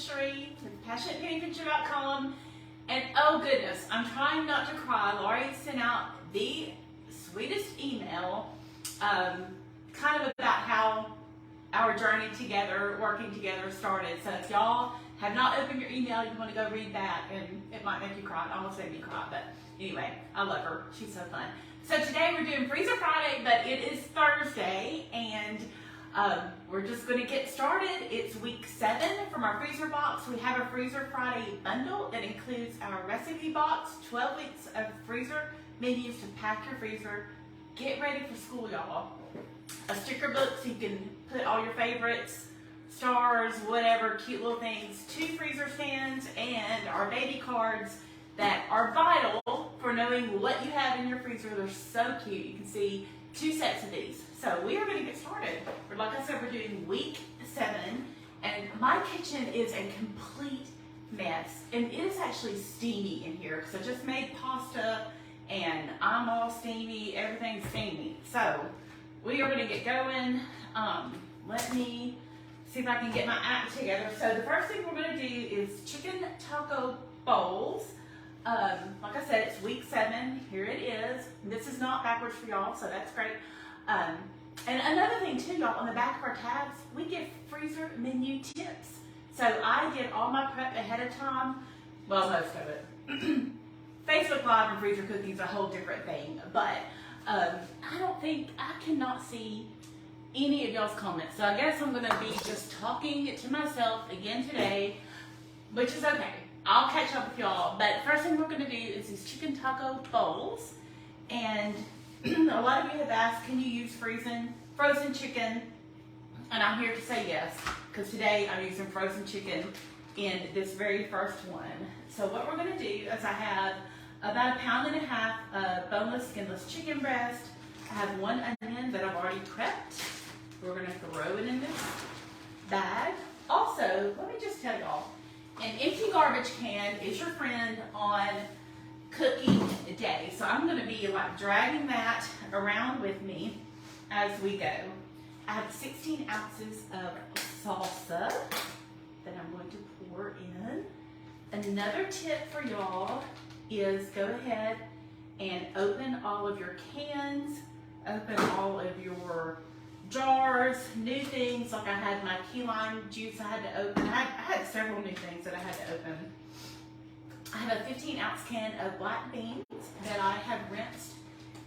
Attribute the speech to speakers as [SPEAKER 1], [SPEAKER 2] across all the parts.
[SPEAKER 1] Ministry with PassionatePennyPincher.com. And oh goodness, I'm trying not to cry. Laurie sent out the sweetest email kind of about how our journey together, working together started. So if y'all have not opened your email, you want to go read that, and it might make you cry. It almost made me cry, but anyway, I love her. She's so fun. So today we're doing Freezer Friday, but it is Thursday, and we're just going to get started. It's week 7 from our freezer box. We have a Freezer Friday bundle that includes our recipe box, 12 weeks of freezer menus to pack your freezer. Get ready for school, y'all. A sticker book so you can put all your favorites, stars, whatever, cute little things, 2 freezer stands, and our baby cards that are vital for knowing what you have in your freezer. They're so cute. You can see 2 sets of these. So we are going to get started. Like I said, we're doing week 7, and my kitchen is a complete mess, and it is actually steamy in here because I just made pasta, and I'm all steamy. Everything's steamy. So we are going to get going. Let me see if I can get my act together. So the first thing we're going to do is chicken taco bowls. Like I said, it's week 7. Here it is. This is not backwards for y'all, so that's great. And another thing too, y'all, on the back of our tabs, we give freezer menu tips. So I get all my prep ahead of time. Well, most of it. Facebook Live and freezer cooking is a whole different thing, but I cannot see any of y'all's comments. So I guess I'm going to be just talking to myself again today, which is okay. I'll catch up with y'all. But first thing we're going to do is these chicken taco bowls. And a lot of you have asked, can you use frozen chicken? And I'm here to say yes, because today I'm using frozen chicken in this very first one. So what we're going to do is I have about 1.5 pounds of boneless, skinless chicken breast. I have 1 onion that I've already prepped. We're going to throw it in this bag. Also, let me just tell y'all, an empty garbage can is your friend on cooking day. So I'm going to be like dragging that around with me as we go. I have 16 ounces of salsa that I'm going to pour in. Another tip for y'all is go ahead and open all of your cans, open all of your jars, new things. Like I had my key lime juice I had to open. I had several new things that I had to open. I have a 15-ounce can of black beans that I have rinsed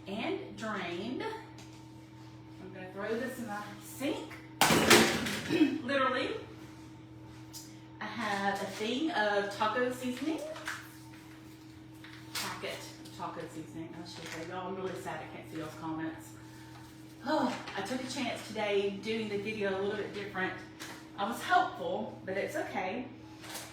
[SPEAKER 1] and drained. I'm going to throw this in my sink, literally. I have a thing of taco seasoning, packet of taco seasoning. I'll show you y'all. I'm really sad I can't see those comments. Oh, I took a chance today doing the video a little bit different. I was hopeful, but it's okay.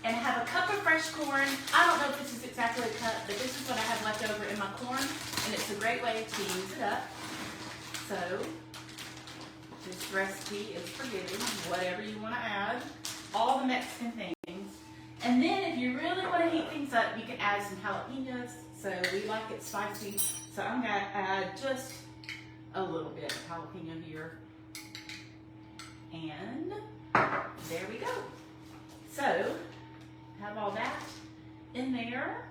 [SPEAKER 1] And I have a cup of fresh corn. I don't know if this is exactly a cup, but this is what I have left over in my corn, and it's a great way to use it up. So this recipe is for you, whatever you want to add, all the Mexican things. And then if you really want to heat things up, you can add some jalapenos. So we like it spicy. So I'm going to add just a little bit of jalapeno here. And there we go. So have all that in there.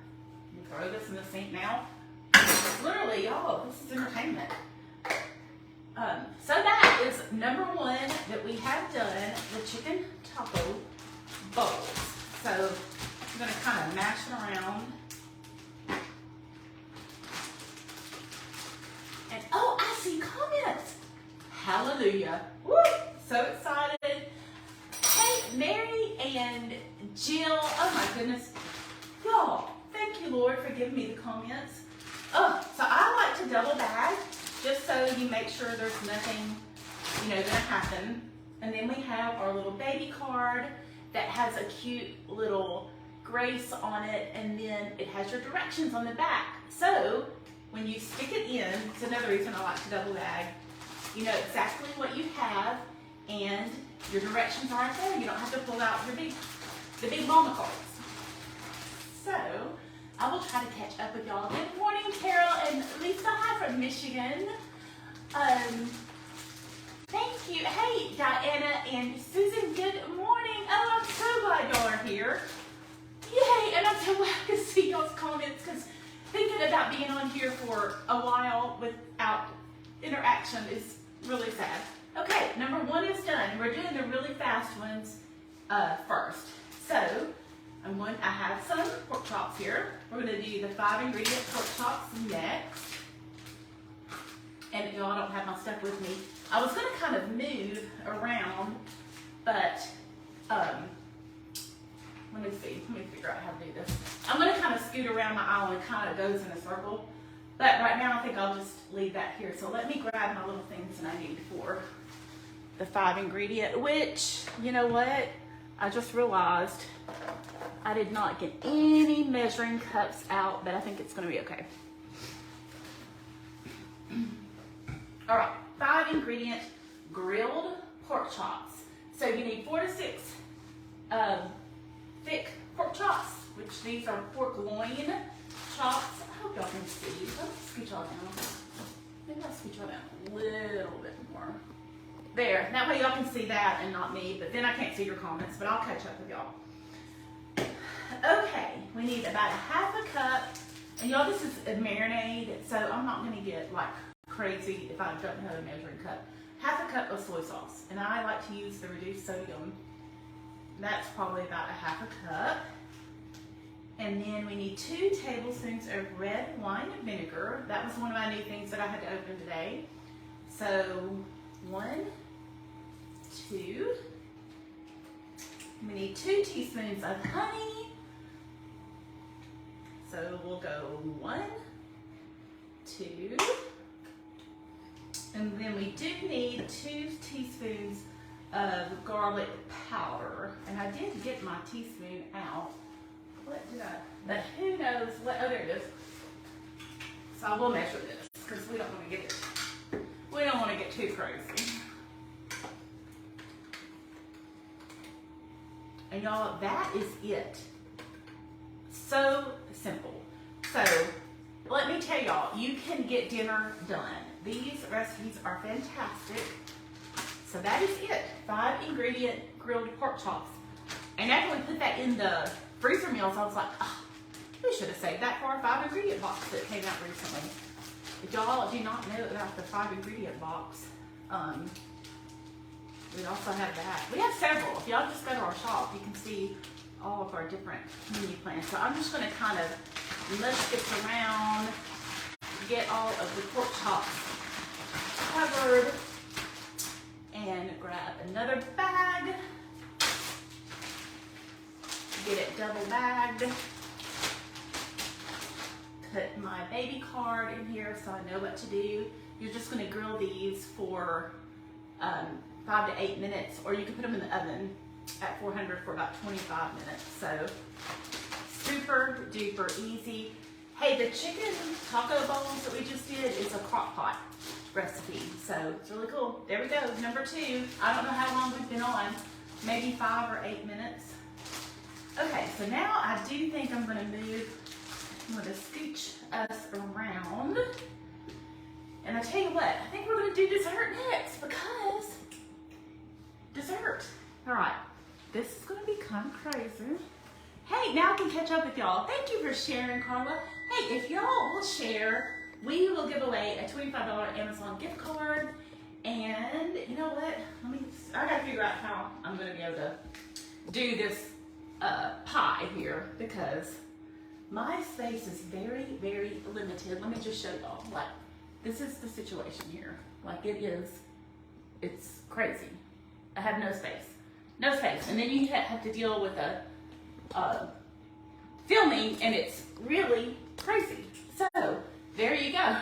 [SPEAKER 1] Throw this in the sink now. Literally, y'all, this is entertainment. So that is number 1 that we have done, the chicken taco bowls. So I'm going to kind of mash it around. And oh, I see comments. Hallelujah. Woo! So excited. Hey, Mary and Jill. Oh my goodness. Y'all, thank you, Lord, for giving me the comments. Oh, so I like to double bag just so you make sure there's nothing, going to happen. And then we have our little baby card that has a cute little grace on it, and then it has your directions on the back. So when you stick it in, it's another reason I like to double bag. You know exactly what you have, and your directions are right there. You don't have to pull out the big mama cards. So I will try to catch up with y'all. Good morning, Carol and Lisa. Hi from Michigan. Thank you. Hey, Diana and Susan. Good morning. Oh, I'm so glad y'all are here. thinking about being on here for a while without interaction is really sad. Okay, number 1 is done. We're doing the really fast ones first. So, I have some pork chops here. We're going to do the 5 ingredient pork chops next. And y'all, I don't have my stuff with me. I was going to kind of move around, but let me see. Let me figure out how to do this. I'm going to kind of scoot around my aisle and kind of goes in a circle. But right now, I think I'll just leave that here. So let me grab my little things that I need for the 5 ingredient, which, you know what? I just realized I did not get any measuring cups out, but I think it's going to be okay. All right, 5 ingredient grilled pork chops. So you need 4 to 6 thick pork chops, which these are pork loin chops. I hope y'all can see. Let me scoot y'all down. Maybe I'll scoot y'all down a little bit more. There, that way y'all can see that and not me, but then I can't see your comments, but I'll catch up with y'all. Okay, we need about a half a cup, and y'all, this is a marinade, so I'm not gonna get like crazy if I don't have a measuring cup. Half a cup of soy sauce, and I like to use the reduced sodium. That's probably about a half a cup. And then we need 2 tablespoons of red wine vinegar. That was one of my new things that I had to open today. So 1, 2. We need 2 teaspoons of honey. So we'll go 1, 2. And then we do need 2 teaspoons of garlic powder. And I did get my teaspoon out. What did I, but who knows what, oh, there it is. So I will measure this because we don't want to get too crazy. And y'all, that is it. So simple. So let me tell y'all, you can get dinner done. These recipes are fantastic. So that is it. 5 ingredient grilled pork chops. And after we put that in the freezer meals, I was like, oh, we should have saved that for our 5 ingredient box that came out recently. If y'all do not know about the 5 ingredient box, we also have that. We have several. If y'all just go to our shop, you can see all of our different menu plans. So I'm just going to kind of mush this around, get all of the pork chops covered, and grab another bag. Get it double bagged. Put my baby card in here so I know what to do. You're just going to grill these for 5 to 8 minutes, or you can put them in the oven at 400 for about 25 minutes. So super duper easy. Hey, the chicken taco bowls that we just did is a crock pot recipe, so it's really cool. There we go, number 2. I don't know how long we've been on, maybe 5 or 8 minutes. Okay, so now I do think I'm going to move. I'm going to scooch us around. And I tell you what, I think we're going to do dessert next because dessert. All right, this is going to be kind of crazy. Hey, now I can catch up with y'all. Thank you for sharing, Carla. Hey, if y'all will share, we will give away a $25 Amazon gift card. And you know what? I got to figure out how I'm going to be able to do this pie here because my space is very, very limited. Let me just show y'all. Like, this is the situation here. Like, it's crazy. I have no space. No space. And then you have to deal with filming, and it's really crazy. So, there you go.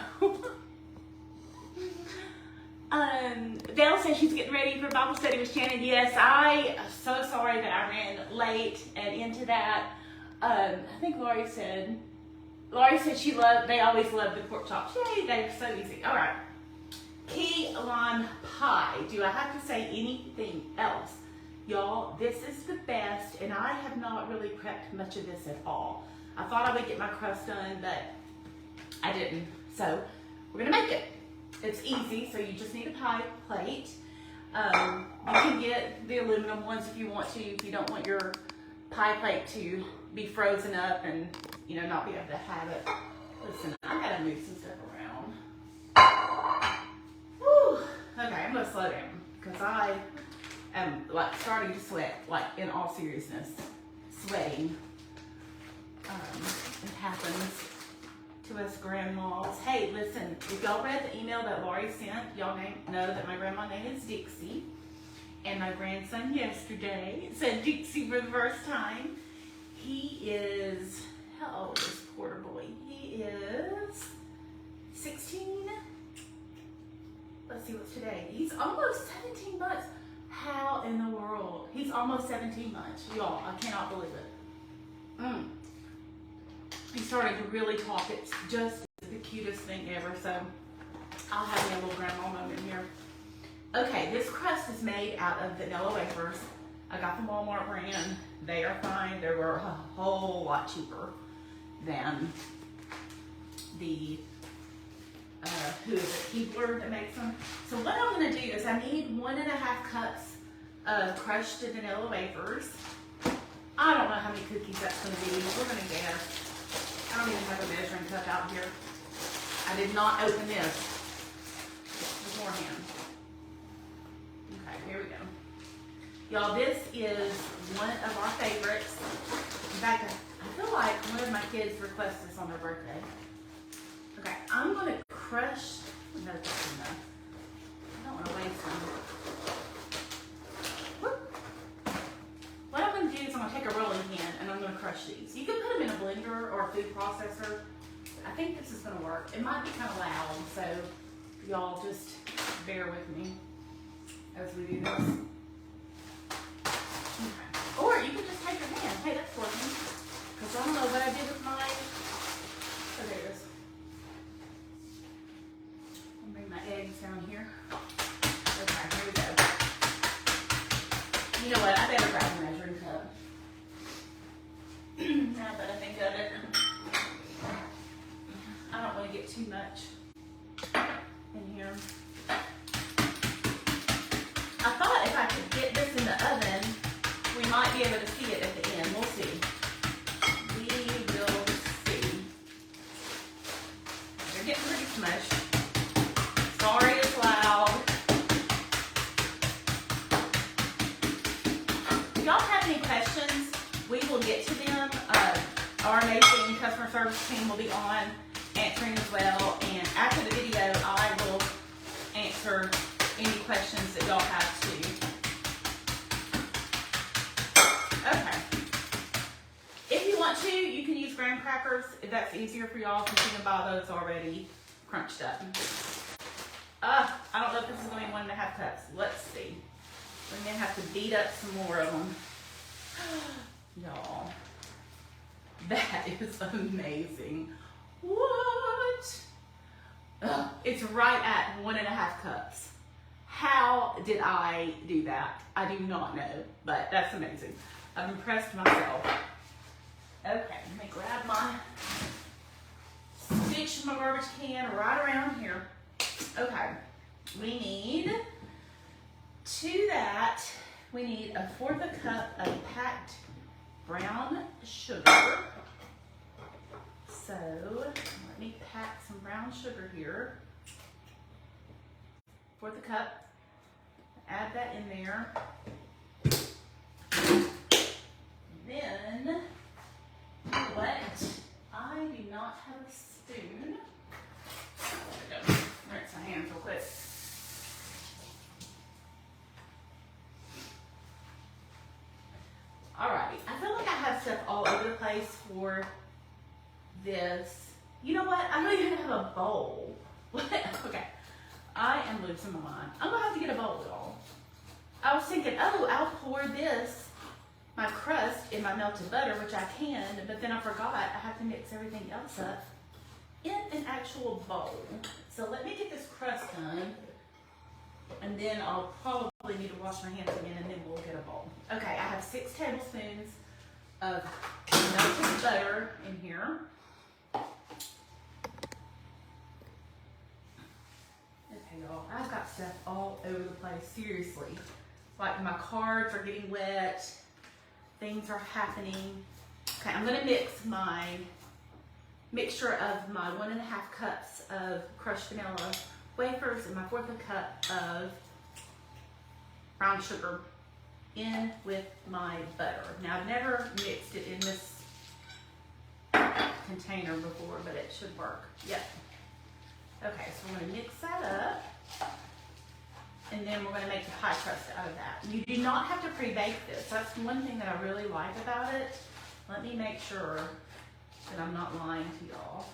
[SPEAKER 1] Dale says she's getting ready for Bible study with Shannon. Yes, I am so sorry that I ran late and into that. I think Laurie said they always love the pork chops. Yay, they're so easy. All right. Key lime pie. Do I have to say anything else? Y'all, this is the best, and I have not really prepped much of this at all. I thought I would get my crust done, but I didn't. So we're gonna make it. It's easy, so you just need a pie plate. You can get the aluminum ones if you want to, if you don't want your pie plate to be frozen up and not be able to have it Listen, I gotta move some stuff around. Whew. Okay, I'm gonna slow down because I am like starting to sweat, like in all seriousness, sweating. It happens to us grandmas. Hey, listen, if y'all read the email that Laurie sent, y'all know that my grandma name is Dixie. And my grandson yesterday said Dixie for the first time. He is, how old is poor boy? He is 16. Let's see what's today. He's almost 17 months. How in the world? He's almost 17 months. Y'all, I cannot believe it. He's starting to really talk. It's just the cutest thing ever. So I'll have me a little grandma moment here. Okay, this crust is made out of vanilla wafers. I got the Walmart brand. They are fine. They were a whole lot cheaper than the, who is it, Keebler that makes them. So what I'm gonna do is I need 1.5 cups of crushed vanilla wafers. I don't know how many cookies that's gonna be. We're gonna guess. I don't even have a measuring cup out here. I did not open this beforehand. Okay, here we go. Y'all, this is one of our favorites. In fact, I feel like one of my kids requested this on their birthday. Okay, I'm gonna crush, no, that's enough. I don't wanna waste them. Whoop. What I'm gonna do is I'm gonna take a rolling pin and I'm gonna crush these. You can put them in a blender or a food processor. I think this is gonna work. It might be kind of loud, so y'all just bear with me as we do this. Okay. Or you can just take your hand. Hey, that's working. Because I don't know what I did with mine. Oh, there it is. I'll bring my eggs down here. Okay, here we go. You know what? I better grab a measuring cup. Now that I think of it, I don't want to get too much in here. I thought if I could get this in the oven, we might be able to see it at the end. We'll see. We will see. They're getting pretty smushed. Sorry it's loud. If y'all have any questions, we will get to them. Our amazing customer service team will be on answering as well. And after the video, I will answer any questions that y'all have too. Okay. If you want to, you can use graham crackers if that's easier for y'all because you can buy those already crunched up. I don't know if this is going to be 1.5 cups. Let's see. We're going to have to beat up some more of them. Y'all, that is amazing. What? It's right at 1.5 cups. How did I do that? I do not know, but that's amazing. I've impressed myself. Okay, let me grab my stitch my garbage can right around here. Okay, we need, to that, we need 1/4 cup of packed brown sugar. So, let me pack some brown sugar here. 1/4 cup. Add that in there. Then, what? I do not have a spoon. There we go. Rinse my hands real quick. Alrighty. I feel like I have stuff all over the place for this. You know what? I don't even have a bowl. Okay. I am losing my mind. I'm gonna have to get a bowl, y'all. I was thinking, oh, I'll pour this, my crust, in my melted butter, which I can, but then I forgot I have to mix everything else up in an actual bowl. So let me get this crust done, and then I'll probably need to wash my hands again, and then we'll get a bowl. Okay, I have 6 tablespoons of melted butter in here. Y'all, I've got stuff all over the place, seriously. Like my cards are getting wet, things are happening. Okay, I'm gonna mix my mixture of my 1.5 cups of crushed vanilla wafers and my 1/4 cup of brown sugar in with my butter. Now, I've never mixed it in this container before, but it should work. Yep. Okay, so we're gonna mix that up, and then we're gonna make the pie crust out of that. You do not have to pre-bake this. That's one thing that I really like about it. Let me make sure that I'm not lying to y'all.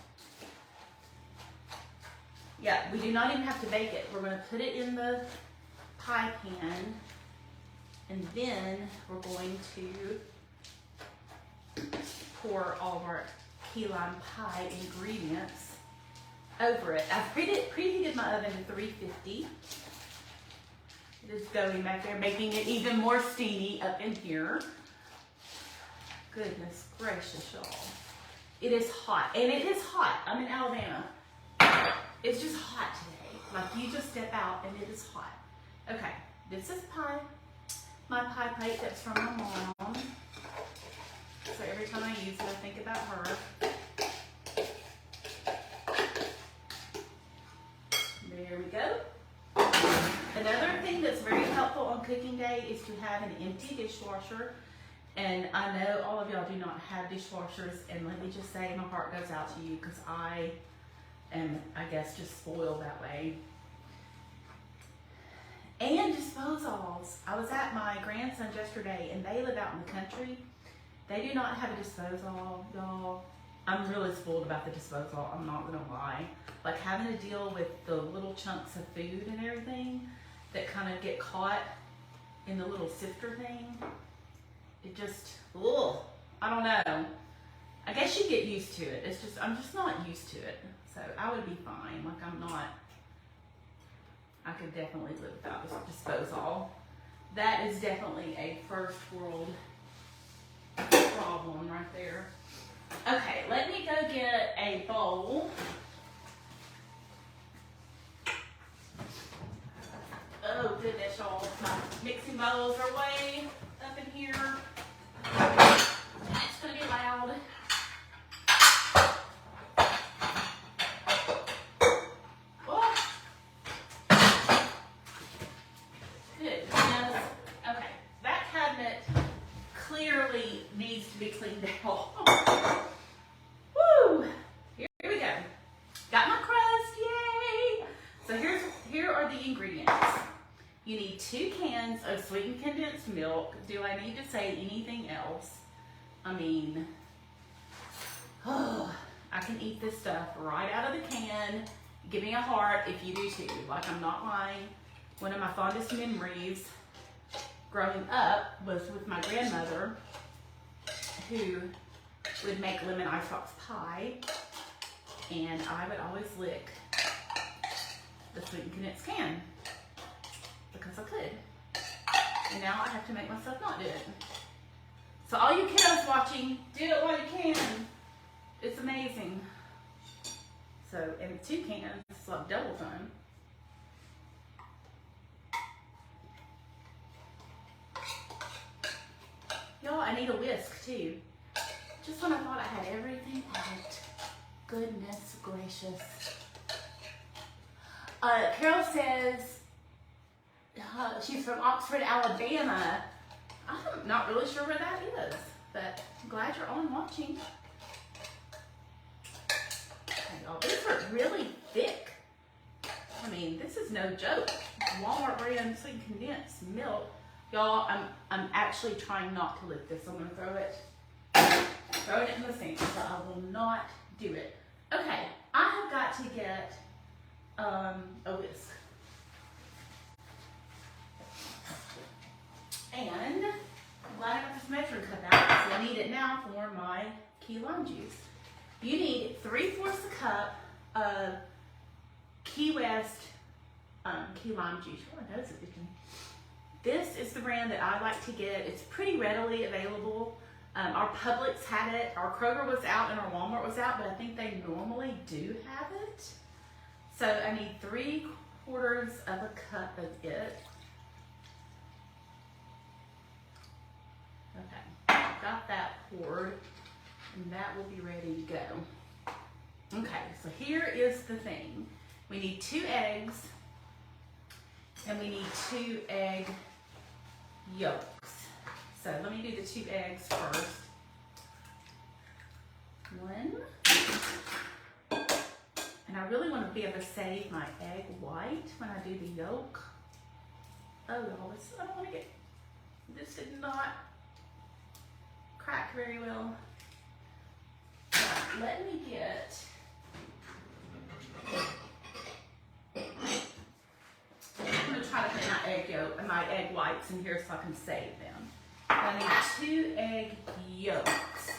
[SPEAKER 1] Yeah, we do not even have to bake it. We're gonna put it in the pie pan, and then we're going to pour all of our key lime pie ingredients over it. I've preheated my oven to 350. It is going back there, making it even more steamy up in here. Goodness gracious, y'all. It is hot, and it is hot. I'm in Alabama. It's just hot today. Like, you just step out and it is hot. Okay, this is pie. My pie plate that's from my mom. So every time I use it, I think about her. There we go. Another thing that's very helpful on cooking day is to have an empty dishwasher. And I know all of y'all do not have dishwashers, and let me just say my heart goes out to you, because I am, I guess, just spoiled that way. And disposals. I was at my grandson's yesterday, and they live out in the country. They do not have a disposal, y'all. I'm really spoiled about the disposal, I'm not gonna lie. Like, having to deal with the little chunks of food and everything that kind of get caught in the little sifter thing. It just, ugh, I don't know. I guess you get used to it. It's just, I'm just not used to it. So I would be fine. Like, I'm not, I could definitely live without this disposal. That is definitely a first world problem right there. Okay, let me go get a bowl. Oh goodness, y'all. My mixing bowls are way up in here. It's gonna be loud. Oh. Goodness. Okay, that cabinet clearly needs to be cleaned out. Woo! Here we go. Got my crust, yay! So here are the ingredients. You need 2 cans of sweetened condensed milk. Do I need to say anything else? I mean, oh, I can eat this stuff right out of the can. Give me a heart if you do too. Like, I'm not lying. One of my fondest memories growing up was with my grandmother, who would make lemon icebox pie, and I would always lick the sweetened condensed can because I could. And now I have to make myself not do it. So all you kiddos watching, do it while you can. It's amazing. So, and 2 cans, it's like double fun. Y'all, I need a whisk too. Just when I thought I had everything out. Goodness gracious. Carol says she's from Oxford, Alabama. I'm not really sure where that is, but I'm glad you're on watching. Okay, y'all, these are really thick. I mean, this is no joke. Walmart brand sweet condensed milk. Y'all, I'm actually trying not to lick this. I'm gonna throw it in the sink, so I will not do it. Okay, I have got to get a whisk. And I'm glad I got this measuring cup out, because I need it now for my key lime juice. You need 3/4 cup of Key West key lime juice. Oh, my nose is itching. This is the brand that I like to get. It's pretty readily available. Our Publix had it, our Kroger was out, and our Walmart was out, but I think they normally do have it. So I need 3/4 cup of it. Okay, got that poured, and that will be ready to go. Okay, so here is the thing. We need 2 eggs, and we need 2 egg yolks. So let me do the 2 eggs first. 1. And I really want to be able to save my egg white when I do the yolk. Oh, y'all, I don't want to get, this did not crack very well. Right, let me get, I'm going to try to put my egg yolk and my egg whites in here so I can save them. I need 2 egg yolks.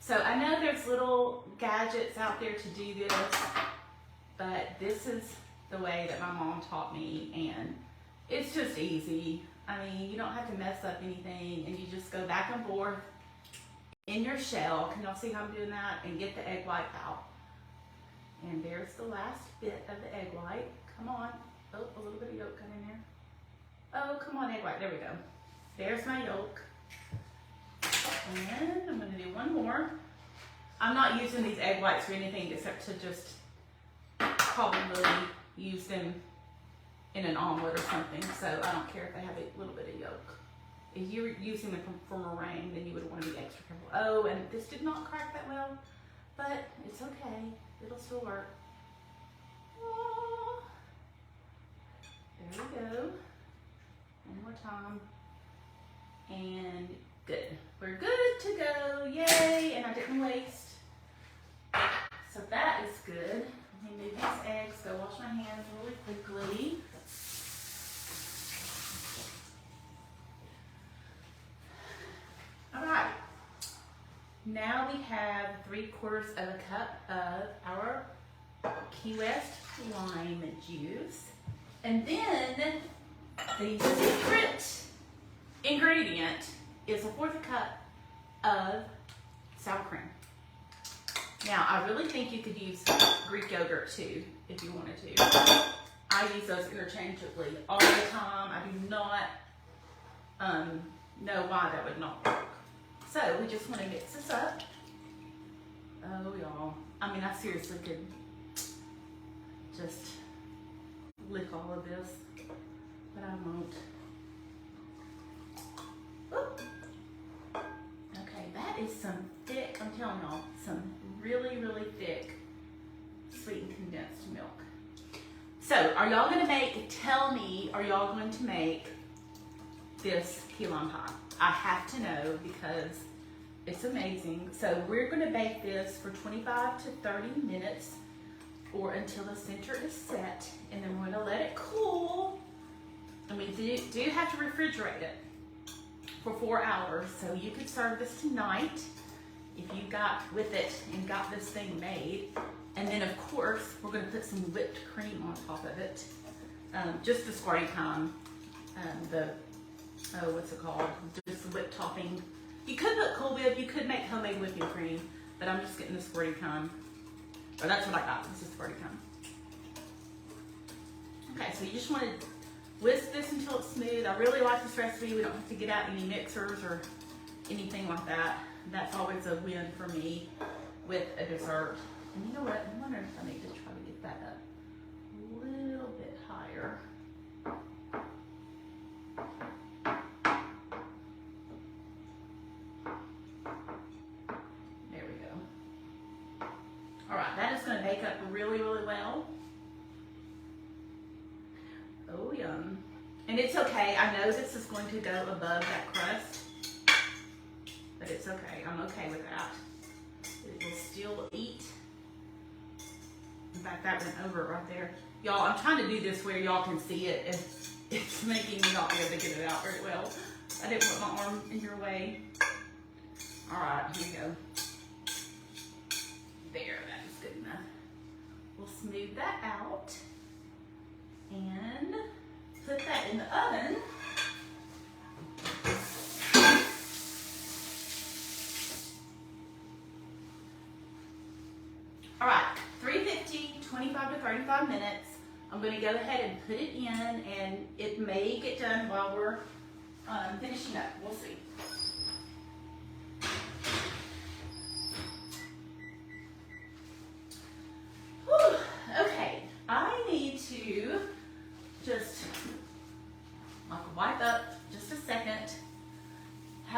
[SPEAKER 1] So I know there's little gadgets out there to do this, but this is the way that my mom taught me, and it's just easy. I mean, you don't have to mess up anything, and you just go back and forth in your shell. Can y'all see how I'm doing that? And get the egg white out. And there's the last bit of the egg white. Come on. Oh, a little bit of yolk got in there. Oh, come on, egg white. There we go. There's my yolk. And I'm going to do one more. I'm not using these egg whites for anything except to just probably use them in an omelet or something. So I don't care if they have a little bit of yolk. If you're using them for meringue, then you would want to be extra careful. Oh, and this did not crack that well, but it's okay. It'll still work. Oh, there we go. One more time. And good. We're good to go. Yay! And I didn't waste. So that is good. Let me move these eggs. Go wash my hands really quickly. All right. Now we have 3/4 of a cup of our Key West lime juice. And then the secret ingredient is 1/4 cup of sour cream. Now, I really think you could use Greek yogurt too, if you wanted to. I use those interchangeably all the time. I do not know why that would not work. So, we just want to mix this up. Oh, y'all. I mean, I seriously could just lick all of this, but I won't. Oop. Okay, that is some thick, I'm telling y'all, some really, really thick sweetened condensed milk. So, are y'all going to tell me, are y'all going to make this key lime pie? I have to know because it's amazing. So, we're going to bake this for 25 to 30 minutes or until the center is set, and then we're going to let it cool. And we do have to refrigerate it for 4 hours, so you could serve this tonight if you got with it and got this thing made. And then of course we're going to put some whipped cream on top of it, just the squirty kind, what's it called, just the whipped topping. You could put Cool Whip, you could make homemade whipping cream, but I'm just getting the squirty kind, or that's what I got. This is squirty kind. Okay, so you just want to whisk this until it's smooth. I really like this recipe. We don't have to get out any mixers or anything like that. That's always a win for me with a dessert. And you know what? I'm wondering if I need to try to get that up a little bit higher. There we go. All right, that is going to bake up really, really well. Oh, yum. And it's okay. I know this is going to go above that crust, but it's okay. I'm okay with that. It will still eat. In fact, that went over right there. Y'all, I'm trying to do this where y'all can see it, and it's making me not be able to get it out very well. I didn't put my arm in your way. All right, here we go. There, that is good enough. We'll smooth that out and put that in the oven. All right, 350, 25 to 35 minutes. I'm going to go ahead and put it in, and it may get done while we're finishing up. We'll see.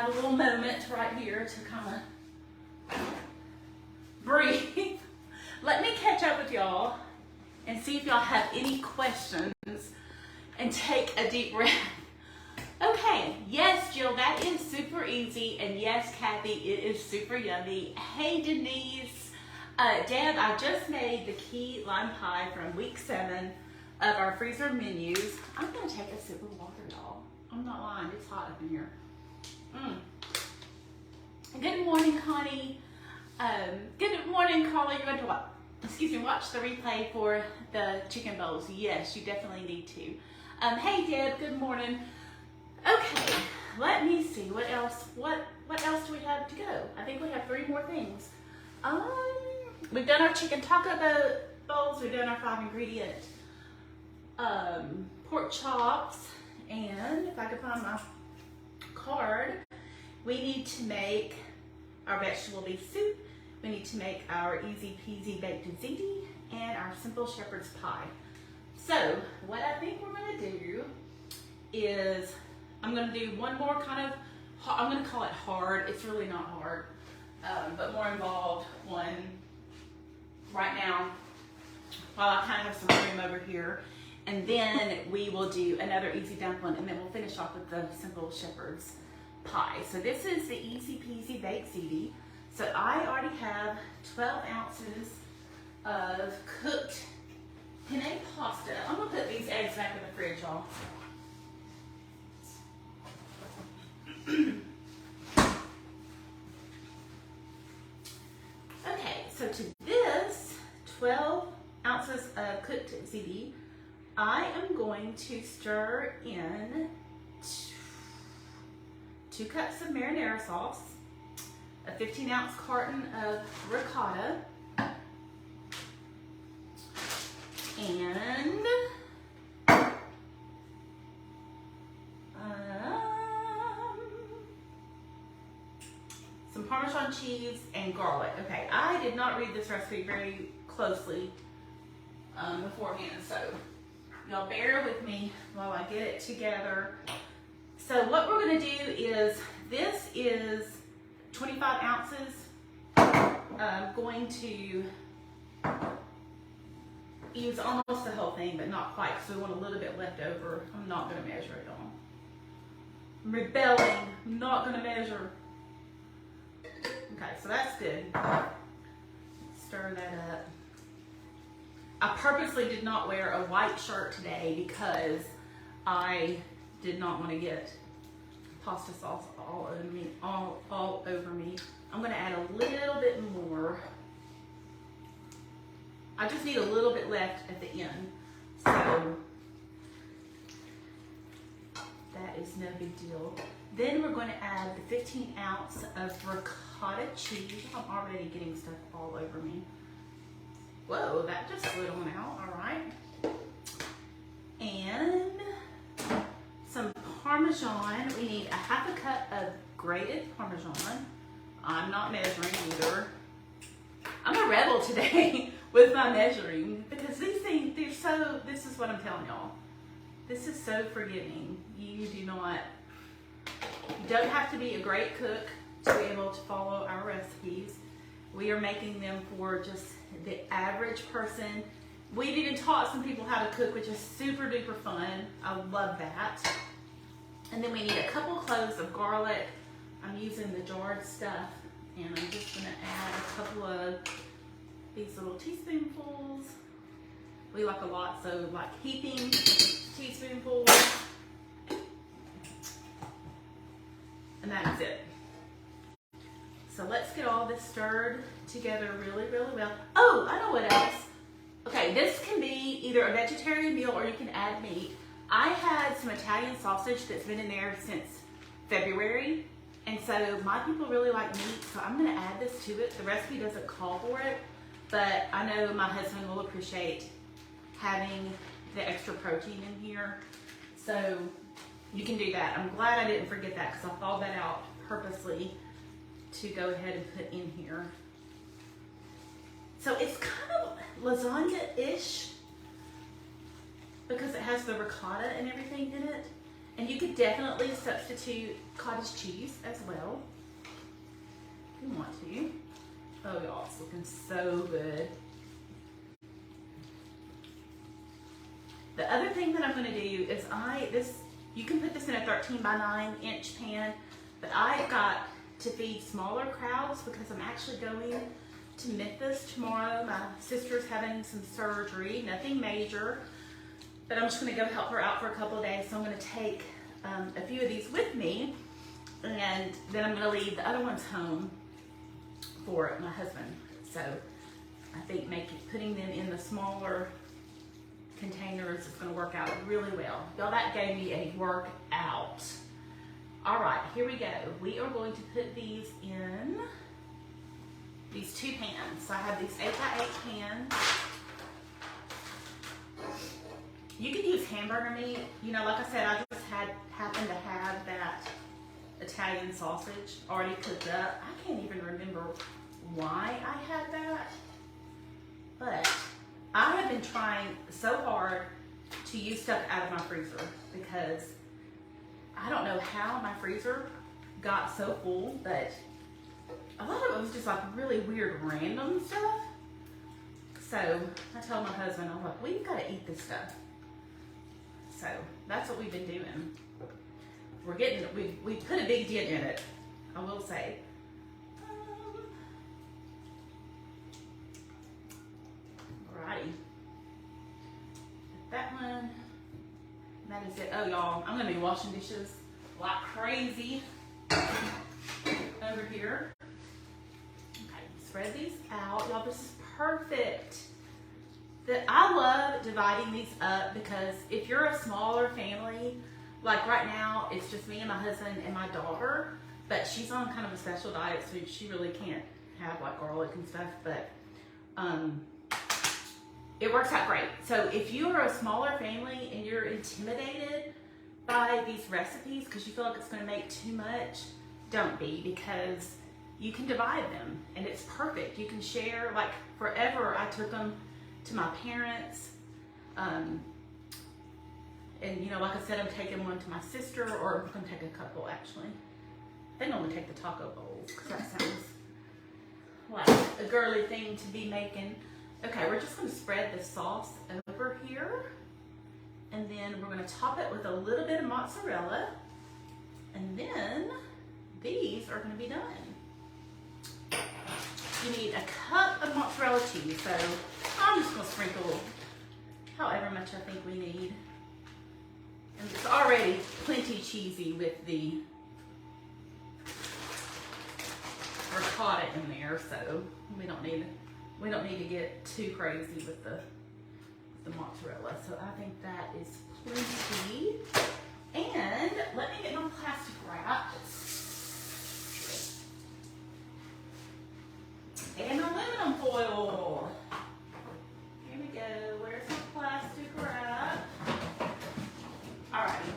[SPEAKER 1] have a little moment right here to kind of breathe. Let me catch up with y'all and see if y'all have any questions and take a deep breath. Okay, yes, Jill, that is super easy. And yes, Kathy, it is super yummy. Hey, Denise. Deb, I just made the key lime pie from week 7 of our freezer menus. I'm going to take a sip of water, y'all. I'm not lying. It's hot up in here. Good morning, Connie. Good morning, Carla. You're going to watch the replay for the chicken bowls. Yes, you definitely need to. Hey, Deb. Good morning. Okay, let me see. What else? What else do we have to go? I think we have 3 more things. We've done our chicken taco bowls. We've done our 5-ingredient pork chops, and if I could find my card, we need to make our vegetable beef soup. We need to make our easy peasy baked tzatziki and our simple shepherd's pie. So what I think we're going to do is I'm going to do one more kind of, I'm going to call it hard. It's really not hard, but more involved one right now while I kind of have some room over here. And then we will do another easy dumpling, and then we'll finish off with the simple shepherd's pie. So this is the easy peasy baked ziti. So I already have 12 ounces of cooked penne pasta. I'm going to put these eggs back in the fridge, y'all. Okay, so to this 12 ounces of cooked ziti, I am going to stir in 2 cups of marinara sauce, a 15-ounce carton of ricotta, and some Parmesan cheese and garlic. Okay, I did not read this recipe very closely beforehand, so y'all bear with me while I get it together. So what we're going to do is, this is 25 ounces. I'm going to use almost the whole thing, but not quite, so we want a little bit left over. I'm not going to measure it all. I'm rebelling. I'm not going to measure. Okay, so that's good. Stir that up. I purposely did not wear a white shirt today because I did not want to get pasta sauce all over me. I'm going to add a little bit more. I just need a little bit left at the end. So that is no big deal. Then we're going to add the 15 ounce of ricotta cheese. I'm already getting stuff all over me. Whoa, that just slid on out, all right. And some Parmesan. We need a half a cup of grated Parmesan. I'm not measuring either. I'm a rebel today with my measuring because these things, this is what I'm telling y'all. This is so forgiving. You don't have to be a great cook to be able to follow our recipes. We are making them for just the average person. We've even taught some people how to cook, which is super duper fun. I love that. And then we need a couple cloves of garlic. I'm using the jarred stuff, and I'm just gonna add a couple of these little teaspoonfuls. We like a lot, so like heaping teaspoonfuls. And that's it. So let's get all this stirred together really, really well. Oh, I know what else. Okay, this can be either a vegetarian meal or you can add meat. I had some Italian sausage that's been in there since February. And so my people really like meat, so I'm gonna add this to it. The recipe doesn't call for it, but I know my husband will appreciate having the extra protein in here. So you can do that. I'm glad I didn't forget that because I thought that out purposely to go ahead and put in here. So it's kind of lasagna-ish because it has the ricotta and everything in it. And you could definitely substitute cottage cheese as well if you want to. Oh y'all, it's looking so good. The other thing that I'm going to do is you can put this in a 13 by 9 inch pan, but I got to feed smaller crowds because I'm actually going to Memphis tomorrow. My sister's having some surgery, nothing major, but I'm just going to go help her out for a couple of days. So I'm going to take a few of these with me, and then I'm going to leave the other ones home for my husband. So I think putting them in the smaller containers is going to work out really well. Y'all, that gave me a workout. All right, here we go. We are going to put these in these 2 pans. So I have these 8 by 8 pans. You can use hamburger meat. You know, like I said, I just happened to have that Italian sausage already cooked up. I can't even remember why I had that, but I have been trying so hard to use stuff out of my freezer because I don't know how my freezer got so full, but a lot of it was just like really weird random stuff. So I told my husband, I'm like, we've got to eat this stuff. So that's what we've been doing. We put a big dent in it, I will say. Alrighty. That one, that is it. Oh y'all, I'm gonna be washing dishes like crazy over here. Okay, spread these out. Y'all, this is perfect. I love dividing these up because if you're a smaller family, like right now, it's just me and my husband and my daughter, but she's on kind of a special diet, so she really can't have like garlic and stuff, but it works out great. So if you are a smaller family and you're intimidated by these recipes because you feel like it's going to make too much, don't be, because you can divide them and it's perfect. You can share. Like forever, I took them to my parents, and you know, like I said, I'm taking one to my sister, or I'm gonna take a couple actually. I think I'm gonna take the taco bowls because that sounds like a girly thing to be making. Okay, we're just gonna spread the sauce over here, and then we're gonna top it with a little bit of mozzarella, and then these are gonna be done. You need a cup of mozzarella cheese, so I'm just gonna sprinkle however much I think we need. And it's already plenty cheesy with the ricotta in there, so we don't need to get too crazy with the mozzarella. So I think that is plenty. And let me get my plastic wrap. And aluminum foil. Here we go. Where's my plastic wrap? Alrighty.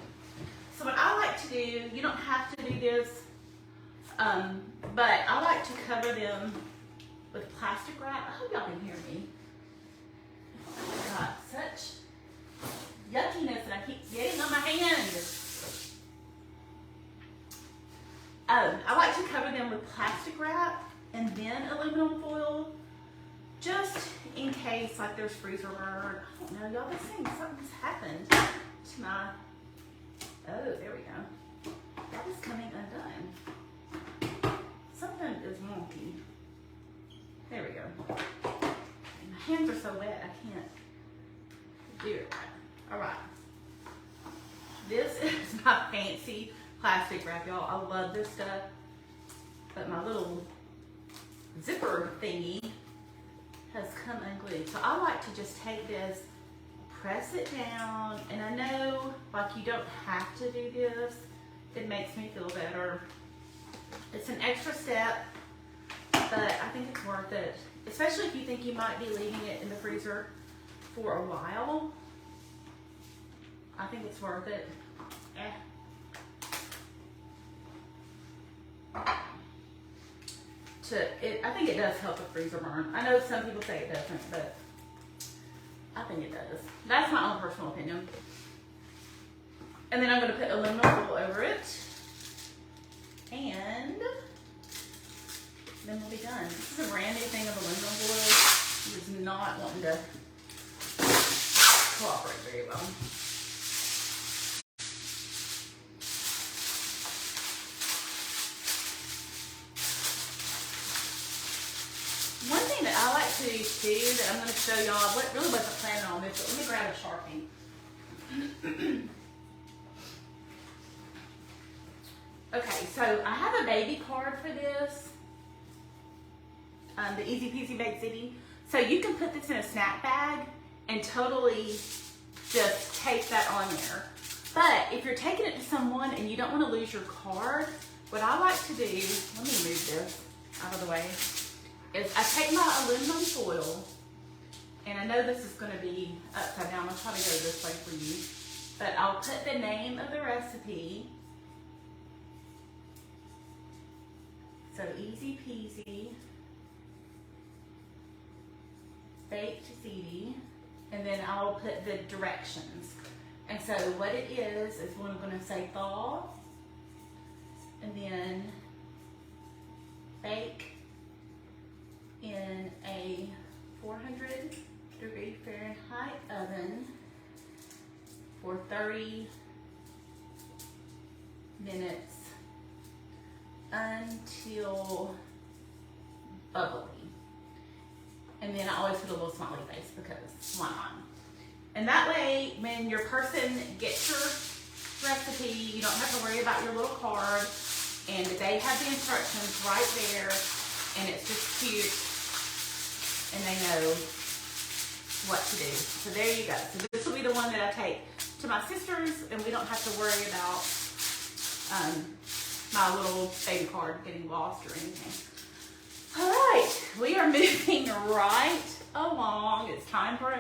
[SPEAKER 1] So what I like to do, you don't have to do this, but I like to cover them with plastic wrap. I hope y'all can hear me. Oh my God, such yuckiness that I keep getting on my hand. I like to cover them with plastic wrap and then aluminum foil, just in case like there's freezer burn. I don't know, y'all, this thing, something's happened to my, oh, there we go. That is coming undone. Something is wonky. There we go. My hands are so wet, I can't do it right. All right. This is my fancy plastic wrap, y'all. I love this stuff, but my little zipper thingy has come unglued. So I like to just take this, press it down, and I know like you don't have to do this. It makes me feel better. It's an extra step, but I think it's worth it, especially if you think you might be leaving it in the freezer for a while. I think it's worth it. I think it does help with freezer burn. I know some people say it doesn't, but I think it does. That's my own personal opinion. And then I'm going to put aluminum foil over it. And then we'll be done. This is a brand new thing of aluminum foil. It is not wanting to cooperate very well. One thing that I like to do too, that I'm going to show y'all, I really wasn't planning on this, but let me grab a Sharpie. Okay, so I have a baby card for this, the Easy Peasy Bake City. So you can put this in a snack bag and totally just tape that on there. But if you're taking it to someone and you don't want to lose your card, what I like to do, let me move this out of the way, is I take my aluminum foil, and I know this is going to be upside down. I'll try to go this way for you. But I'll put the name of the recipe. So Easy Peasy Baked Ziti, and then I'll put the directions. And so what it is when I'm going to say thaw, and then bake in a 400-degree Fahrenheit oven for 30 minutes until bubbly. And then I always put a little smiley face because why not? And that way, when your person gets your recipe, you don't have to worry about your little card, and they have the instructions right there, and it's just cute, and they know what to do. So there you go. So this will be the one that I take to my sisters, and we don't have to worry about my little baby card getting lost or anything. All right, we are moving right along. It's time for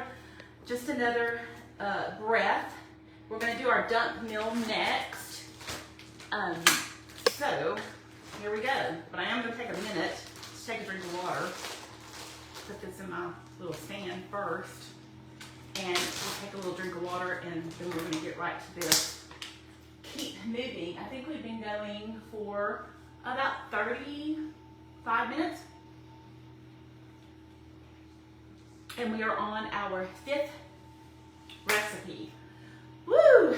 [SPEAKER 1] just another breath. We're going to do our dunk meal next. So here we go. But I am going to take a minute to take a drink of water. Put this in my little stand first. And we'll take a little drink of water, and then we're going to get right to this. Keep moving. I think we've been going for about 35 minutes. And we are on our 5th recipe. Woo!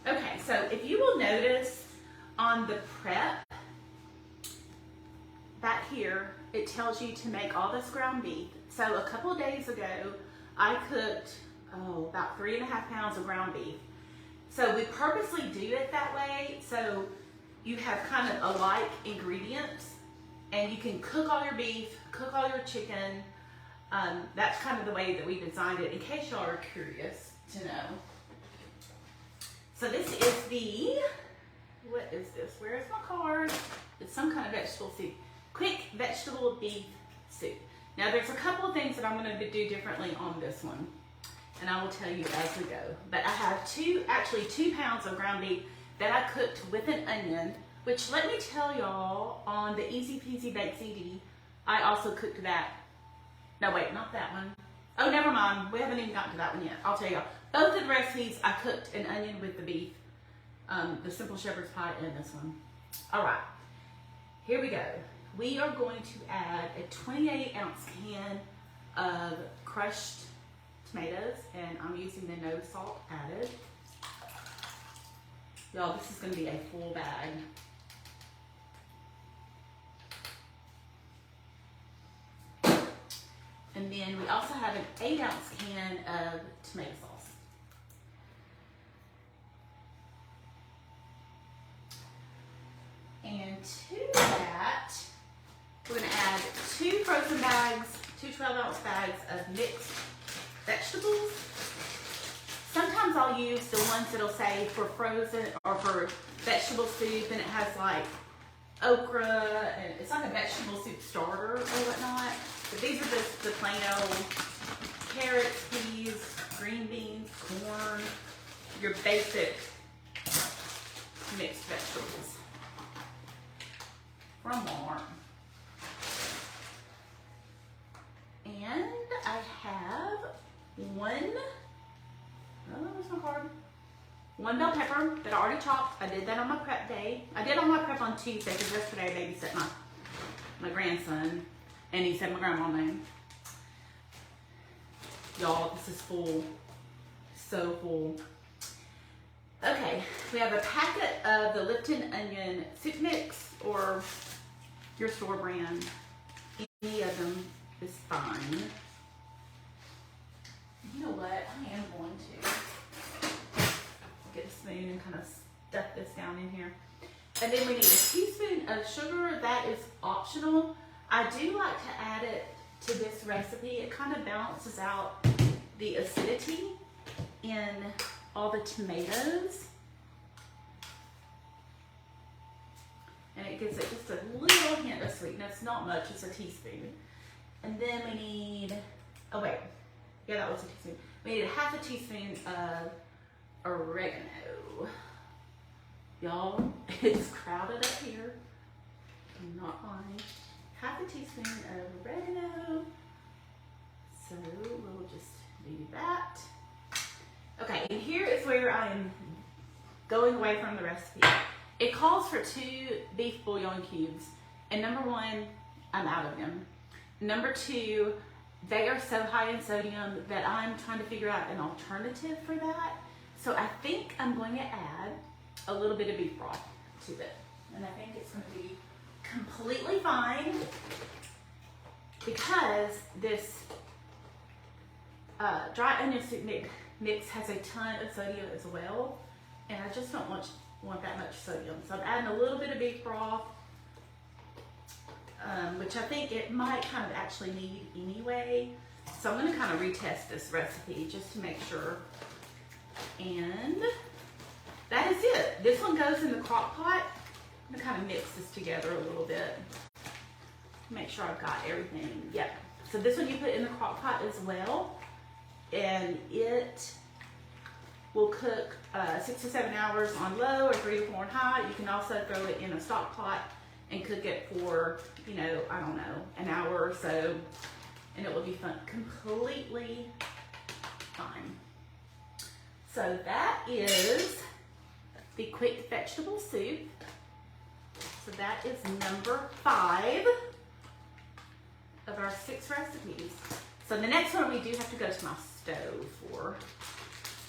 [SPEAKER 1] Okay, so if you will notice on the prep, back here, it tells you to make all this ground beef. So a couple of days ago, I cooked, about 3.5 pounds of ground beef. So we purposely do it that way, so you have kind of alike ingredients, and you can cook all your beef, cook all your chicken. That's kind of the way that we designed it, in case y'all are curious to know. So this is the, what is this? Where is my card? It's some kind of vegetable soup. Quick vegetable beef soup. Now there's a couple of things that I'm going to do differently on this one, and I will tell you as we go. But I have 2 pounds of ground beef that I cooked with an onion, which let me tell y'all, on the Easy Peasy Baked Ziti, I also cooked that. No, wait, not that one. Oh, never mind. We haven't even gotten to that one yet. I'll tell y'all. Both of the recipes, I cooked an onion with the beef, the Simple Shepherd's Pie, and this one. All right, here we go. We are going to add a 28-ounce can of crushed tomatoes, and I'm using the no salt added. Y'all, this is going to be a full bag. And then we also have an 8-ounce can of tomato sauce. And to that, we're going to add 2 frozen bags, 2 12-ounce bags of mixed vegetables. Sometimes I'll use the ones that'll say for frozen or for vegetable soup, and it has like okra, and it's like a vegetable soup starter or whatnot. But these are just the plain old carrots, peas, green beans, corn, your basic mixed vegetables from Walmart. And I have 1 bell pepper that I already chopped. I did that on my prep day. I did all my prep on Tuesday because yesterday I babysat my grandson, and he said my grandma's name. Y'all, this is full, so full. Okay, we have a packet of the Lipton Onion Soup Mix, or your store brand. Any of them is fine. You know what? I am going to get a spoon and kind of stuff this down in here. And then we need a teaspoon of sugar. That is optional. I do like to add it to this recipe. It kind of balances out the acidity in all the tomatoes. And it gives it just a little hint of sweetness. Not much, it's a teaspoon. And then we need, oh wait, yeah, that was a teaspoon. We need a half a teaspoon of oregano. Y'all, it's crowded up here. I'm not lying. Half a teaspoon of oregano. So we'll just do that. Okay, and here is where I am going away from the recipe. It calls for 2 beef bouillon cubes. And number 1, I'm out of them. Number 2, they are so high in sodium that I'm trying to figure out an alternative for that. So I think I'm going to add a little bit of beef broth to it. And I think it's going to be completely fine because this dry onion soup mix has a ton of sodium as well. And I just don't want that much sodium. So I'm adding a little bit of beef broth, which I think it might kind of actually need anyway. So I'm going to kind of retest this recipe just to make sure. And that is it. This one goes in the crock pot. I'm going to kind of mix this together a little bit. Make sure I've got everything. Yep. So this one you put in the crock pot as well. And it will cook 6 to 7 hours on low or 3 to 4 on high. You can also throw it in a stock pot and cook it for, you know, I don't know, an hour or so, and it will be completely fine. So that is the quick vegetable soup. So that is number 5 of our 6 recipes. So the next one we do have to go to my stove for.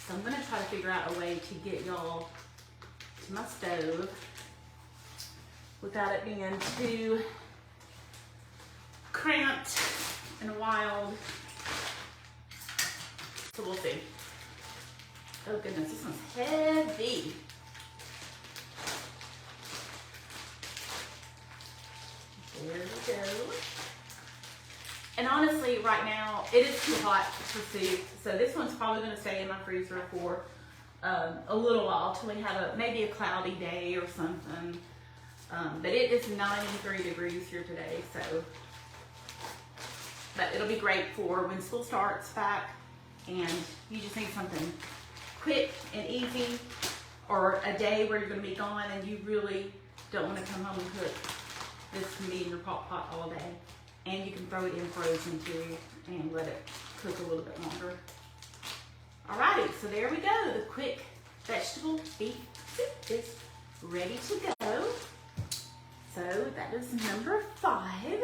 [SPEAKER 1] So I'm going to try to figure out a way to get y'all to my stove without it being too cramped and wild. So we'll see. Oh goodness, this one's heavy. There we go. And honestly, right now, it is too hot for soup. So this one's probably going to stay in my freezer for a little while till we have maybe a cloudy day or something. But it is 93 degrees here today, so. But it'll be great for when school starts back and you just need something quick and easy, or a day where you're going to be gone and you really don't want to come home and cook. This can be in your crock pot all day. And you can throw it in frozen too and let it cook a little bit longer. Alrighty, so there we go. The quick vegetable beef soup is ready to go. So that is number 5.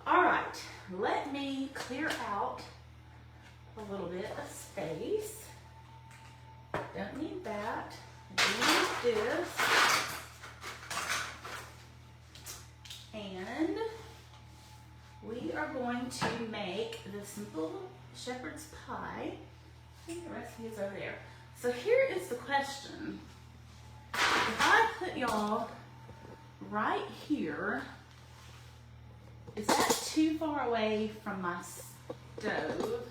[SPEAKER 1] Alright, let me clear out a little bit of space. Don't need that. I do need this. And we are going to make the simple shepherd's pie. I think the recipe is over there. So here is the question. If I put y'all right here, is that too far away from my stove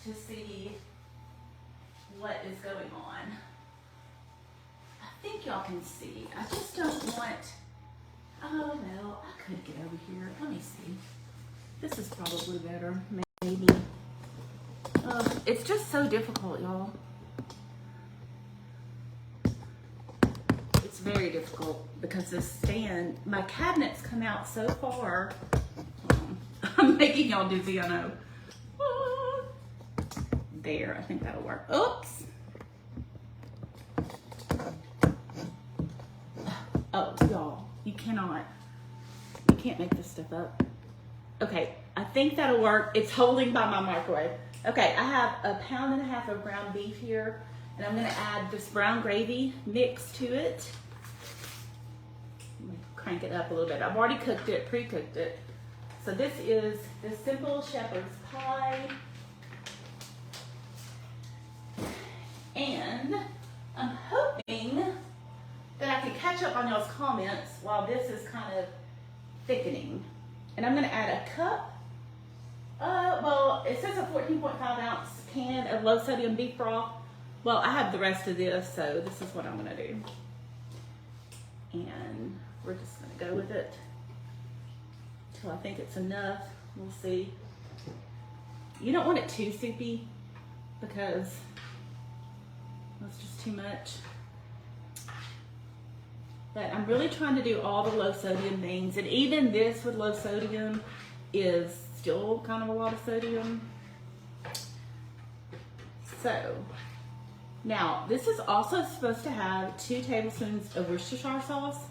[SPEAKER 1] to see what is going on? I think y'all can see. I just don't want, oh no, I could get over here. Let me see. This is probably better, maybe. It's just so difficult, y'all. It's very difficult because this stand, my cabinets come out so far. I'm making y'all dizzy, I know. There, I think that'll work. Oops. Oh, y'all, you can't make this stuff up. Okay, I think that'll work. It's holding by my microwave. Okay, I have 1.5 pounds of ground beef here, and I'm gonna add this brown gravy mix to it. I'm gonna crank it up a little bit. I've already cooked it, pre-cooked it. So this is the simple shepherd's pie. And I'm hoping that I can catch up on y'all's comments while this is kind of thickening. And I'm gonna add a cup. Well, it says a 14.5 ounce can of low sodium beef broth. Well, I have the rest of this, so this is what I'm gonna do. And we're just gonna go with it till I think it's enough. We'll see. You don't want it too soupy because that's just too much. But I'm really trying to do all the low sodium things, and even this with low sodium is still kind of a lot of sodium. So now this is also supposed to have 2 tablespoons of Worcestershire sauce,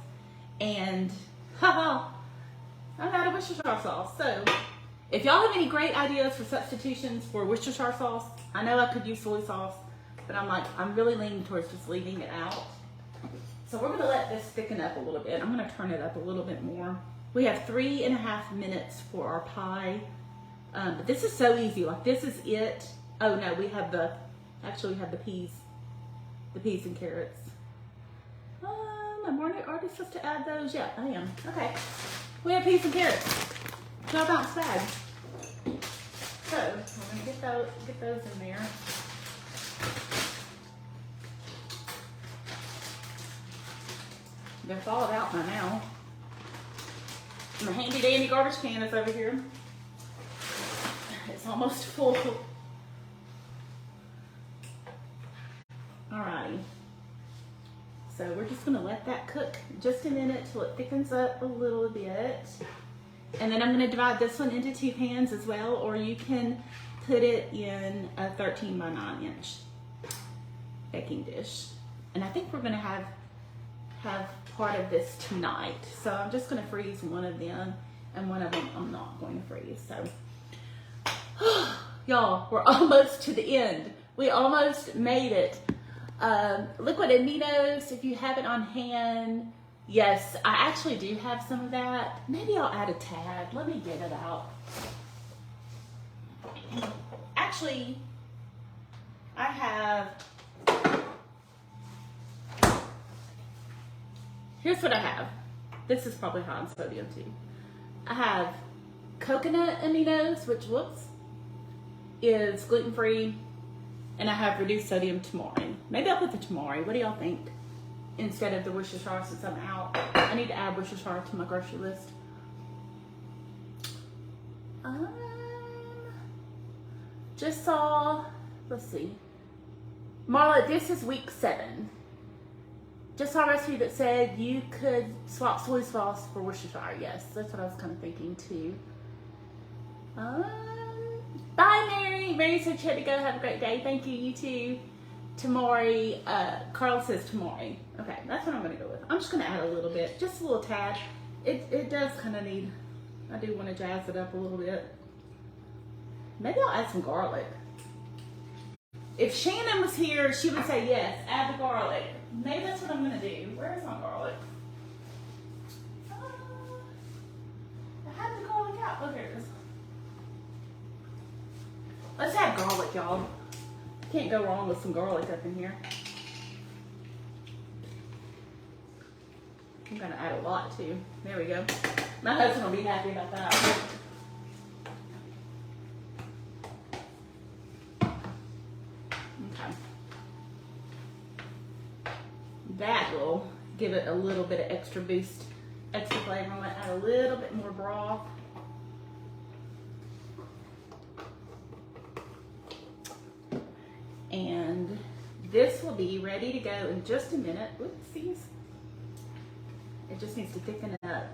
[SPEAKER 1] and I'm out of Worcestershire sauce. So if y'all have any great ideas for substitutions for Worcestershire sauce, I know I could use soy sauce, but I'm really leaning towards just leaving it out. So we're gonna let this thicken up a little bit. I'm gonna turn it up a little bit more. We have 3.5 minutes for our pie. But this is so easy, like this is it. Oh no, we have the peas and carrots. I'm already supposed to add those. Yeah, I am. Okay, we have peas and carrots. Not bounce bag. So we're gonna get those in there. They're thawed out by now. My handy dandy garbage can is over here. It's almost full. Alrighty. So we're just gonna let that cook just a minute till it thickens up a little bit. And then I'm gonna divide this one into 2 pans as well, or you can put it in a 13 by 9 inch baking dish. And I think we're gonna have part of this tonight. So I'm just gonna freeze one of them, and one of them I'm not going to freeze. So y'all, we're almost to the end. We almost made it. Liquid aminos, if you have it on hand, yes, I actually do have some of that. Maybe I'll add a tad. Let me get it out. Actually, I have, here's what I have. This is probably high in sodium too. I have coconut aminos, which is gluten-free, and I have reduced sodium tamari. Maybe I'll put the tamari. What do y'all think? Instead of the Worcestershire, since I'm out. I need to add Worcestershire to my grocery list. Just saw, let's see. Marla, this is week 7. Just saw a recipe that said you could swap soy sauce for Worcestershire. Yes, that's what I was kind of thinking too. Bye, Mary. Mary said she had to go. Have a great day. Thank you. You too. Tamari. Carl says tamari. Okay, that's what I'm going to go with. I'm just going to add a little bit, just a little tad. It does kind of need, I do want to jazz it up a little bit. Maybe I'll add some garlic. If Shannon was here, she would say yes, add the garlic. Maybe that's what I'm going to do. Where is my garlic? I had the garlic out. Oh, there it is. Let's add garlic, y'all. Can't go wrong with some garlic up in here. I'm gonna add a lot too. There we go. My husband will be happy about that. Okay. That will give it a little bit of extra boost, extra flavor. I'm gonna add a little bit more broth. And this will be ready to go in just a minute. Oopsies. It just needs to thicken up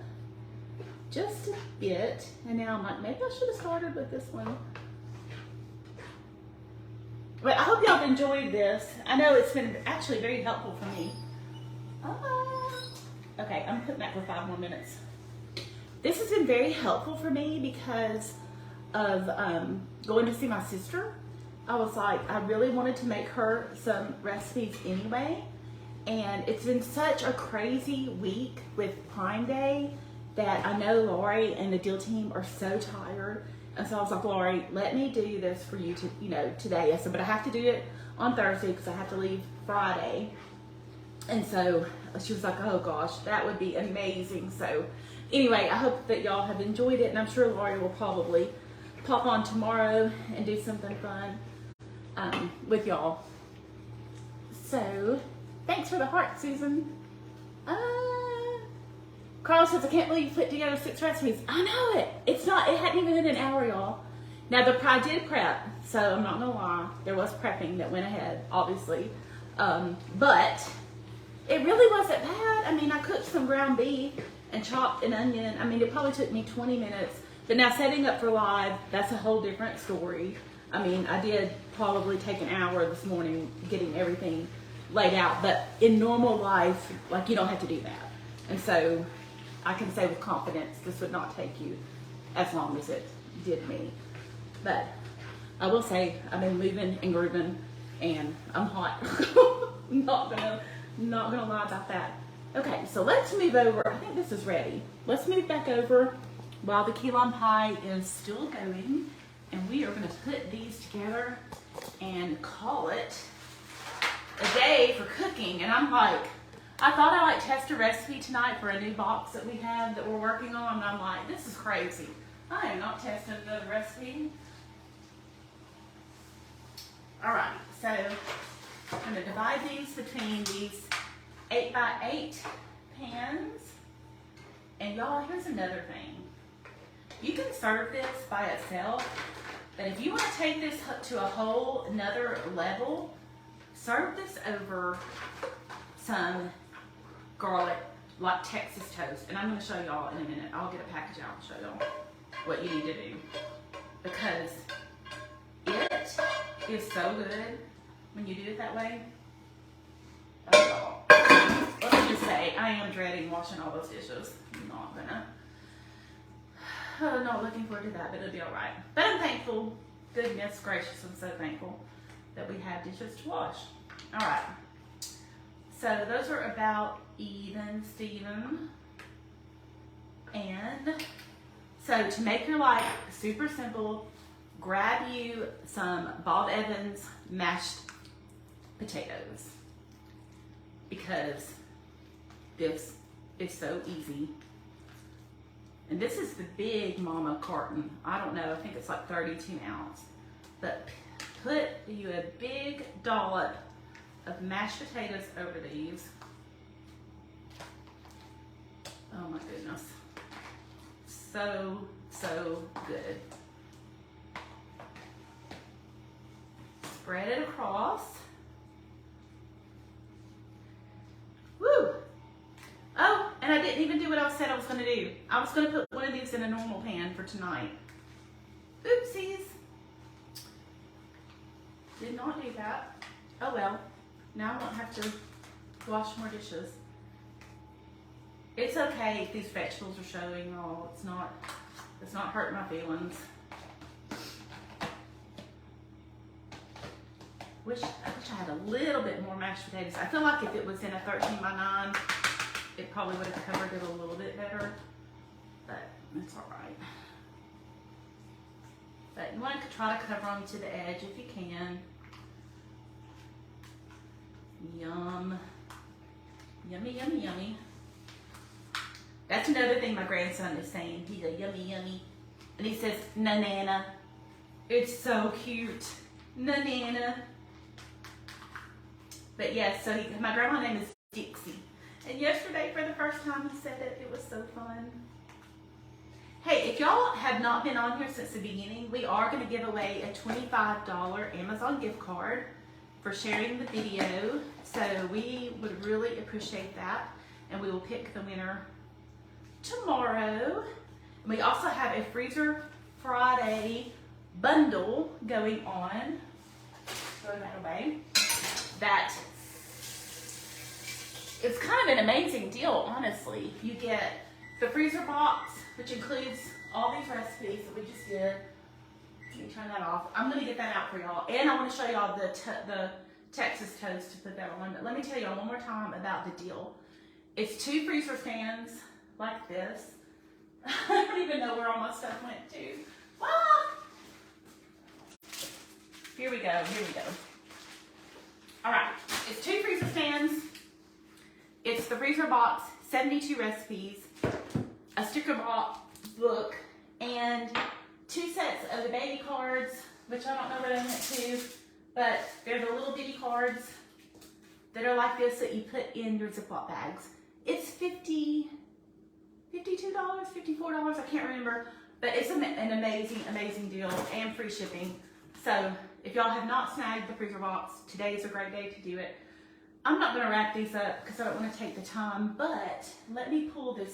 [SPEAKER 1] just a bit. And now I'm like, maybe I should have started with this one. But I hope y'all enjoyed this. I know it's been actually very helpful for me. Okay, I'm putting that for 5 more minutes. This has been very helpful for me because of going to see my sister. I was like, I really wanted to make her some recipes anyway. And it's been such a crazy week with Prime Day that I know Lori and the deal team are so tired. And so I was like, Lori, let me do this for you today. I said, but I have to do it on Thursday because I have to leave Friday. And so she was like, oh gosh, that would be amazing. So anyway, I hope that y'all have enjoyed it, and I'm sure Lori will probably pop on tomorrow and do something fun with y'all. So thanks for the heart, Susan. Carl says, I can't believe you put together 6 recipes. I know it. It hadn't even been an hour, y'all. Now, I did prep, so I'm not gonna lie. There was prepping that went ahead, obviously. But it really wasn't bad. I mean, I cooked some ground beef and chopped an onion. I mean, it probably took me 20 minutes. But now setting up for live, that's a whole different story. I mean, I did probably take an hour this morning getting everything laid out. But in normal life, like, you don't have to do that. And so I can say with confidence, this would not take you as long as it did me. But I will say, I've been moving and grooving, and I'm hot. not gonna lie about that. Okay, so let's move over. I think this is ready. Let's move back over while the key lime pie is still going, and we are gonna put these together and call it a day for cooking. And I'm like, I thought I like test a recipe tonight for a new box that we have that we're working on, and I'm like, this is crazy. I am not testing another recipe. All right, so I'm gonna divide these between these 8x8 pans. And y'all, here's another thing. You can serve this by itself, but if you want to take this to a whole another level, serve this over some garlic, like Texas toast. And I'm going to show y'all in a minute. I'll get a package out and show y'all what you need to do, because it is so good when you do it that way. Oh, let me just say, I am dreading washing all those dishes. I'm not gonna. Not looking forward to that, but it'll be all right. But I'm thankful. Goodness gracious, I'm so thankful that we have dishes to wash. All right. So those are about even, Steven. And so to make your life super simple, grab you some Bob Evans mashed potatoes, because this is so easy. And this is the big mama carton. I don't know, I think it's like 32 ounce. But put you a big dollop of mashed potatoes over these. Oh my goodness. So, so good. Spread it across. Woo! Oh, and I didn't even do what I said I was going to do. I was going to put one of these in a normal pan for tonight. Oopsies. Did not do that. Oh well. Now I won't have to wash more dishes. It's okay if these vegetables are showing. Oh, it's not hurting my feelings. I wish I had a little bit more mashed potatoes. I feel like if it was in a 13x9, it probably would have covered it a little bit better, but it's all right. But you want to try to cover them to the edge if you can. Yum. Yummy, yummy, yummy. That's another thing my grandson is saying. He's a yummy, yummy. And he says, na-nana. It's so cute. Na-nana. But yes, so my grandma's name is Dixie. And yesterday, for the first time, he said it. It was so fun. Hey, if y'all have not been on here since the beginning, we are going to give away a $25 Amazon gift card for sharing the video. So we would really appreciate that. And we will pick the winner tomorrow. And we also have a Freezer Friday bundle going on. Throw that away. That it's kind of an amazing deal, honestly. You get the freezer box, which includes all these recipes that we just did. Let me turn that off. I'm gonna get that out for y'all. And I wanna show y'all the Texas toast to put that on. But let me tell y'all one more time about the deal. It's 2 freezer stands like this. I don't even know where all my stuff went to. Ah! Here we go, here we go. All right, it's 2 freezer stands. It's the freezer box, 72 recipes, a sticker book, and 2 sets of the baby cards, which I don't know where they went to, but they're the little bitty cards that are like this that you put in your Ziploc bags. It's $52, $54, I can't remember, but it's an amazing, amazing deal and free shipping. So if y'all have not snagged the freezer box, today is a great day to do it. I'm not gonna wrap these up because I don't wanna take the time, but let me pull the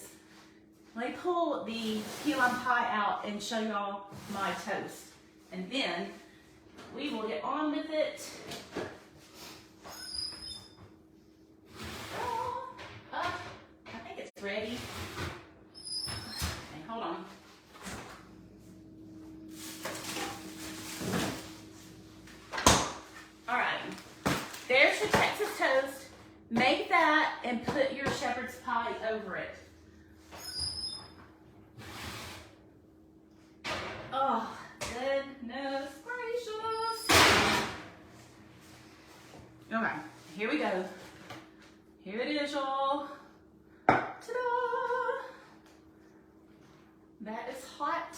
[SPEAKER 1] key lime pie out and show y'all my toast. And then we will get on with it. I think it's ready. Okay, hold on. All right, there's your Texas toast. Make that and put your shepherd's pie over it. Oh, goodness gracious. Okay, here we go. Here it is, y'all. Ta-da! That is hot.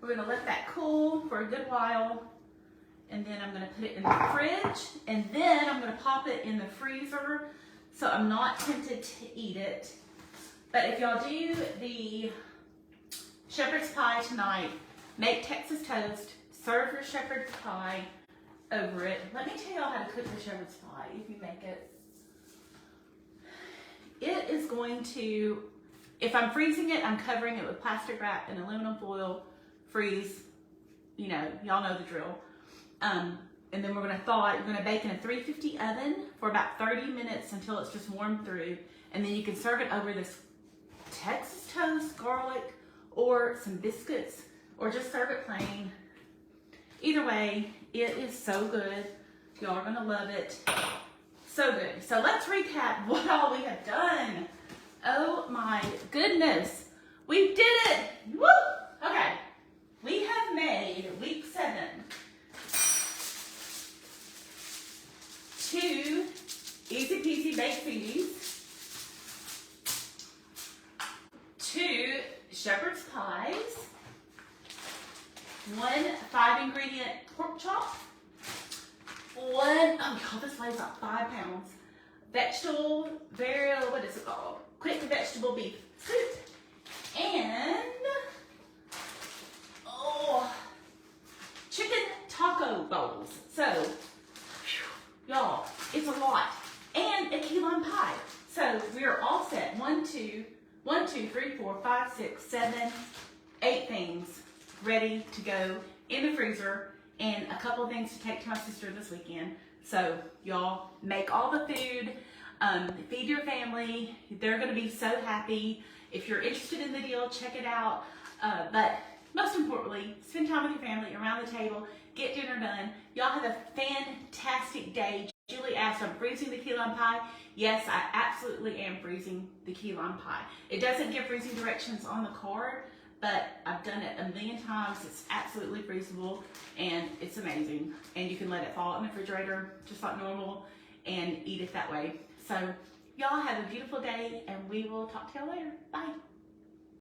[SPEAKER 1] We're gonna let that cool for a good while. And then I'm gonna put it in the fridge. And then I'm gonna pop it in the freezer so I'm not tempted to eat it. But if y'all do the shepherd's pie tonight, make Texas toast, serve your shepherd's pie over it. Let me tell y'all how to cook the shepherd's pie if you make it. It is going to, if I'm freezing it, I'm covering it with plastic wrap and aluminum foil, freeze, you know, y'all know the drill. And then we're gonna thaw it. You're gonna bake in a 350 oven for about 30 minutes until it's just warmed through. And then you can serve it over this Texas toast, garlic, or some biscuits, or just serve it plain. Either way, it is so good. Y'all are gonna love it. So good. So let's recap what all we have done. Oh my goodness. We did it. Woo! Okay. We have made week 7 2 easy peasy baked ziti, 2 shepherd's pies, 1 5-ingredient pork chop, 1, oh y'all, this weighs about 5 pounds, vegetable, what is it called? Quick vegetable beef soup, and, chicken taco bowls. So, y'all, it's a lot. And a key lime pie. So we're all set. 1, 2, 3, 4, 5, 6, 7, 8 things ready to go in the freezer, and a couple of things to take to my sister this weekend. So y'all make all the food, feed your family. They're gonna be so happy. If you're interested in the deal, check it out. But most importantly, spend time with your family around the table, get dinner done. Y'all have a fantastic day. Julie asked, I'm freezing the key lime pie. Yes, I absolutely am freezing the key lime pie. It doesn't give freezing directions on the card, but I've done it a million times. It's absolutely freezable and it's amazing. And you can let it thaw in the refrigerator just like normal and eat it that way. So y'all have a beautiful day and we will talk to y'all later. Bye.